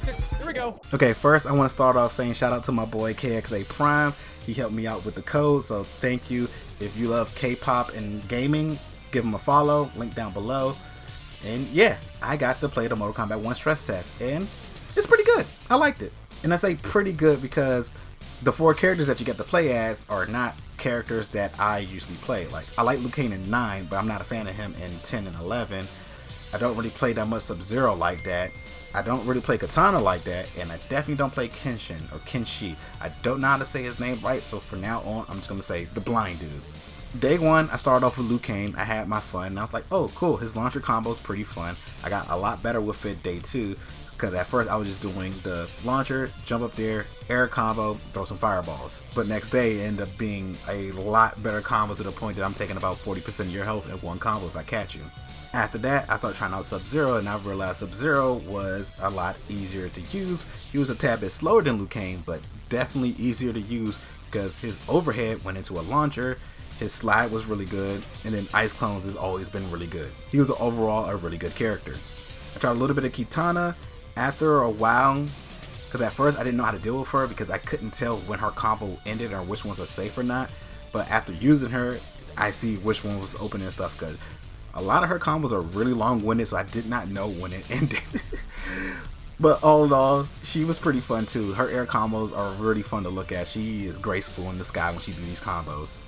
Here we go. Okay, first I want to start off saying shout out to my boy KXA Prime. He helped me out with the code, so thank you. If you love K-pop and gaming, give him a follow, link down below. And yeah, I got to play the Mortal Kombat 1 stress test, and it's pretty good. I liked it. And I say pretty good because the 4 characters that you get to play as are not characters that I usually play. Like, I like Liu Kang in 9, but I'm not a fan of him in 10 and 11. I don't really play that much Sub-Zero like that. I don't really play Katana like that, and I definitely don't play Kenshin or Kenshi. I don't know how to say his name right, so from now on, I'm just going to say the blind dude. Day 1, I started off with Liu Kang. I had my fun, and I was like, oh, cool, his launcher combo is pretty fun. I got a lot better with it day 2, because at first I was just doing the launcher, jump up there, air combo, throw some fireballs. But next day, it ended up being a lot better combo to the point that I'm taking about 40% of your health in one combo if I catch you. After that, I started trying out Sub-Zero, and I realized Sub-Zero was a lot easier to use. He was a tad bit slower than Liu Kang, but definitely easier to use because his overhead went into a launcher, his slide was really good, and then Ice Clones has always been really good. He was overall a really good character. I tried a little bit of Kitana. After a while, because at first I didn't know how to deal with her because I couldn't tell when her combo ended or which ones are safe or not. But after using her, I see which one was open and stuff good. A lot of her combos are really long-winded, so I did not know when it ended. But all in all, she was pretty fun too. Her air combos are really fun to look at. She is graceful in the sky when she do these combos.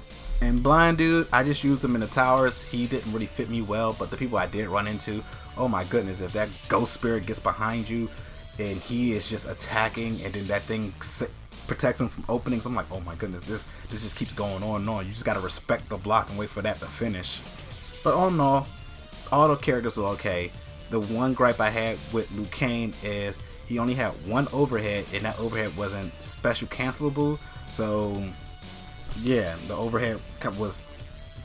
And blind dude, I just used him in the towers. He didn't really fit me well, but the people I did run into, oh my goodness, if that ghost spirit gets behind you and he is just attacking and then that thing protects him from openings, I'm like, oh my goodness, this just keeps going on and on. You just gotta respect the block and wait for that to finish. But all in all the characters were okay. The one gripe I had with Liu Kang is he only had one overhead, and that overhead wasn't special cancelable. So yeah, the overhead was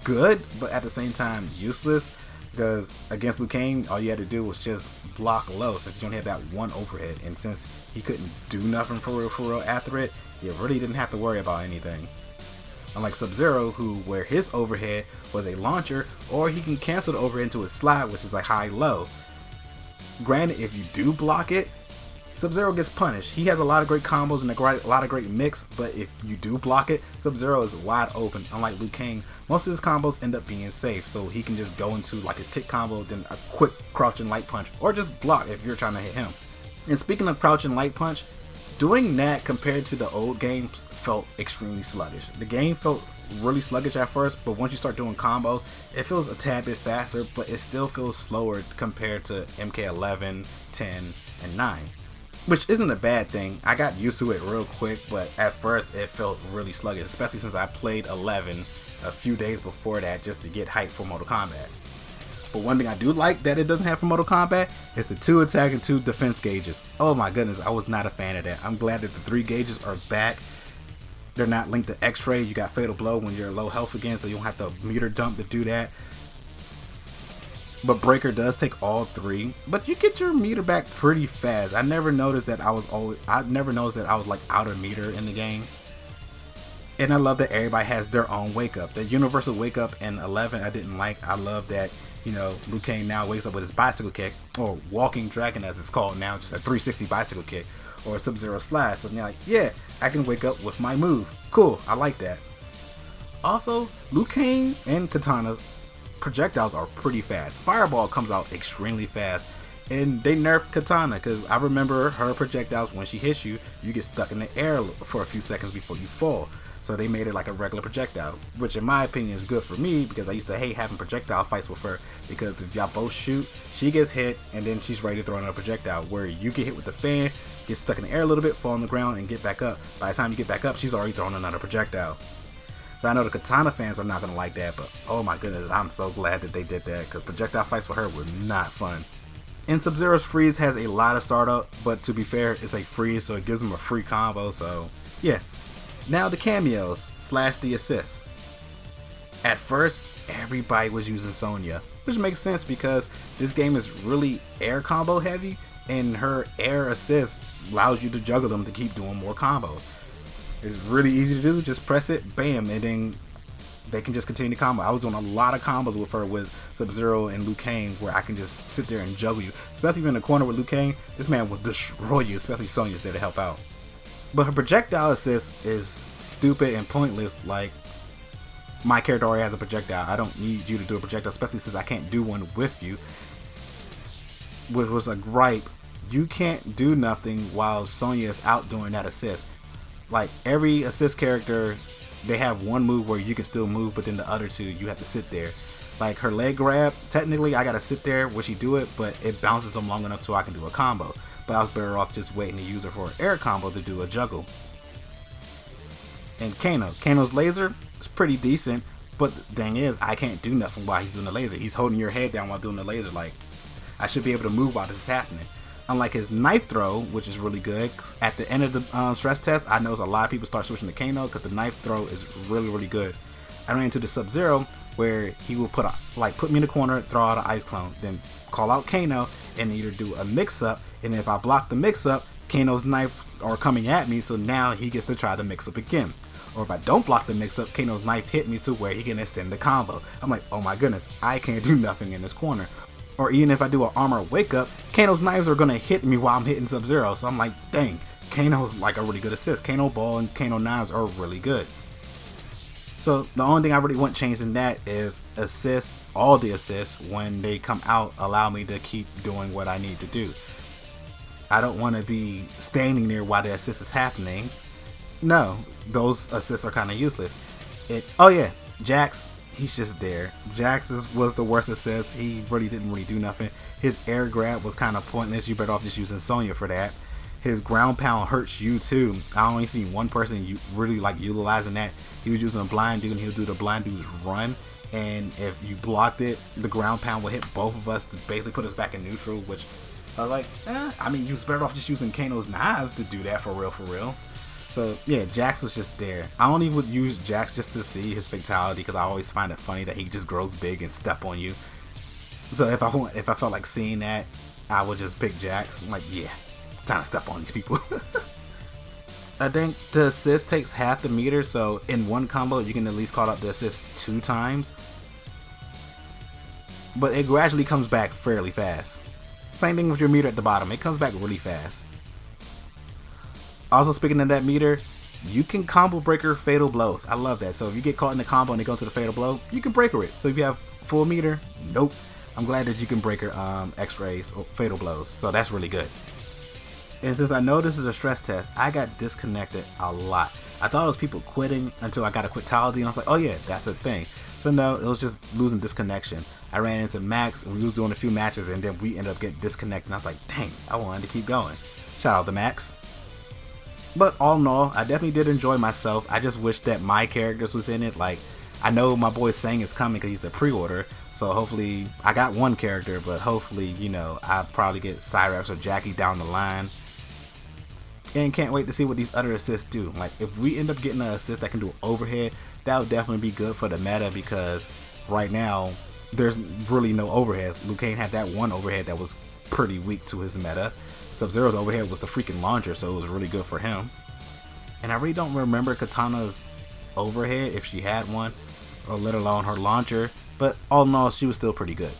good, but at the same time useless, because against Liu Kang, all you had to do was just block low since you only had that one overhead, and since he couldn't do nothing for real after it, you really didn't have to worry about anything. Unlike Sub-Zero, where his overhead was a launcher, or he can cancel the overhead into a slide, which is like high-low. Granted, if you do block it, Sub-Zero gets punished. He has a lot of great combos and a lot of great mix, but if you do block it, Sub-Zero is wide open. Unlike Liu Kang, most of his combos end up being safe, so he can just go into like his kick combo, then a quick crouching light punch, or just block if you're trying to hit him. And speaking of crouching light punch, doing that compared to the old games felt extremely sluggish. The game felt really sluggish at first, but once you start doing combos, it feels a tad bit faster, but it still feels slower compared to MK11, 10, and 9. Which isn't a bad thing. I got used to it real quick, but at first it felt really sluggish, especially since I played 11 a few days before that just to get hyped for Mortal Kombat. But one thing I do like that it doesn't have for Mortal Kombat is the 2 attack and 2 defense gauges. Oh my goodness, I was not a fan of that. I'm glad that the 3 gauges are back. They're not linked to X-ray. You got Fatal Blow when you're low health again, so you don't have to meter dump to do that. But Breaker does take all 3, but you get your meter back pretty fast. I never noticed that I was like out of meter in the game. And I love that everybody has their own wake up. The universal wake up in 11 I didn't like. I love that, you know, Liu Kang now wakes up with his bicycle kick, or walking dragon as it's called now, just a 360 bicycle kick, or a Sub-Zero slide. So now, like, yeah, I can wake up with my move. Cool, I like that. Also, Liu Kang and Katana projectiles are pretty fast. Fireball comes out extremely fast, and they nerfed Katana because I remember her projectiles, when she hits you, you get stuck in the air for a few seconds before you fall. So they made it like a regular projectile, which in my opinion is good for me because I used to hate having projectile fights with her, because if y'all both shoot, she gets hit and then she's ready to throw another projectile, where you get hit with the fan, get stuck in the air a little bit, fall on the ground, and get back up. By the time you get back up, she's already thrown another projectile. So I know the Katana fans are not going to like that, but oh my goodness, I'm so glad that they did that, because projectile fights with her were not fun. And Sub-Zero's freeze has a lot of startup, but to be fair, it's a freeze, so it gives him a free combo, so yeah. Now the cameos / the assists. At first, everybody was using Sonya, which makes sense because this game is really air combo heavy, and her air assist allows you to juggle them to keep doing more combos. It's really easy to do, just press it, bam, and then they can just continue to combo. I was doing a lot of combos with her with Sub-Zero and Liu Kang, where I can just sit there and juggle you. Especially if you're in the corner with Liu Kang, this man will destroy you, especially Sonya's there to help out. But her projectile assist is stupid and pointless. Like, my character already has a projectile. I don't need you to do a projectile, especially since I can't do one with you. Which was a gripe. You can't do nothing while Sonya is out doing that assist. Like, every assist character, they have one move where you can still move, but then the other two, you have to sit there. Like, her leg grab, technically I gotta sit there when she do it, but it bounces them long enough so I can do a combo. But I was better off just waiting to use her for an air combo to do a juggle. And Kano's laser is pretty decent, but the thing is, I can't do nothing while he's doing the laser. He's holding your head down while doing the laser. Like, I should be able to move while this is happening. Unlike his knife throw, which is really good. At the end of the stress test, I noticed a lot of people start switching to Kano because the knife throw is really, really good. I ran into the Sub-Zero where he will put me in the corner, throw out an ice clone, then call out Kano and either do a mix-up, and if I block the mix-up, Kano's knife are coming at me, so now he gets to try the mix-up again. Or if I don't block the mix-up, Kano's knife hit me to where he can extend the combo. I'm like, oh my goodness, I can't do nothing in this corner. Or even if I do an armor wake up, Kano's knives are going to hit me while I'm hitting Sub-Zero. So I'm like, dang, Kano's like a really good assist. Kano ball and Kano knives are really good. So the only thing I really want changed in that is assists, all the assists, when they come out, allow me to keep doing what I need to do. I don't want to be standing there while the assist is happening. No, those assists are kind of useless. Oh yeah, Jax, he's just there. Jax was the worst assist. He didn't do nothing. His air grab was kind of pointless. You better off just using Sonya for that. His ground pound hurts you too. I only seen one person really like utilizing that. He was using a blind dude and he'll do the blind dude's run. And if you blocked it, the ground pound will hit both of us to basically put us back in neutral, which I was like, I mean, you was better off just using Kano's knives to do that for real. So yeah, Jax was just there. I only would use Jax just to see his fatality because I always find it funny that he just grows big and step on you. So if I felt like seeing that, I would just pick Jax. I'm like, yeah, it's time to step on these people. I think the assist takes half the meter, so in one combo you can at least call out the assist 2 times. But it gradually comes back fairly fast. Same thing with your meter at the bottom, it comes back really fast. Also, speaking of that meter, you can combo breaker fatal blows. I love that. So if you get caught in the combo and they go to the fatal blow, you can breaker it. So if you have full meter, nope. I'm glad that you can breaker X-rays or fatal blows. So that's really good. And since I know this is a stress test, I got disconnected a lot. I thought it was people quitting until I got a quitality, and I was like, oh yeah, that's a thing. So no, it was just losing disconnection. I ran into Max, and we was doing a few matches, and then we ended up getting disconnected, and I was like, dang, I wanted to keep going. Shout out to Max. But all in all, I definitely did enjoy myself. I just wish that my characters was in it. Like, I know my boy Sang is coming because he's the pre-order. So hopefully, I got one character, but hopefully, you know, I'll probably get Cyrax or Jackie down the line. And can't wait to see what these other assists do. Like, if we end up getting an assist that can do overhead, that would definitely be good for the meta because right now, there's really no overhead. Liu Kang had that one overhead that was pretty weak to his meta. Sub-Zero's overhead was the freaking launcher, so it was really good for him. And I really don't remember Katana's overhead, if she had one, or let alone her launcher, but all in all, she was still pretty good.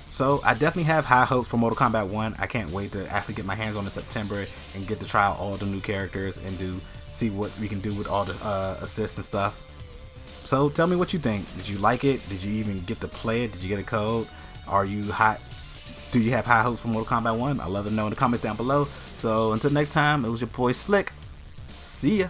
So I definitely have high hopes for Mortal Kombat 1. I can't wait to actually get my hands on it in September and get to try out all the new characters and see what we can do with all the assists and stuff. So tell me what you think. Did you like it? Did you even get to play it? Did you get a code? Are you hot? Do you have high hopes for Mortal Kombat 1? I'd love to know in the comments down below. So until next time, it was your boy Slick. See ya.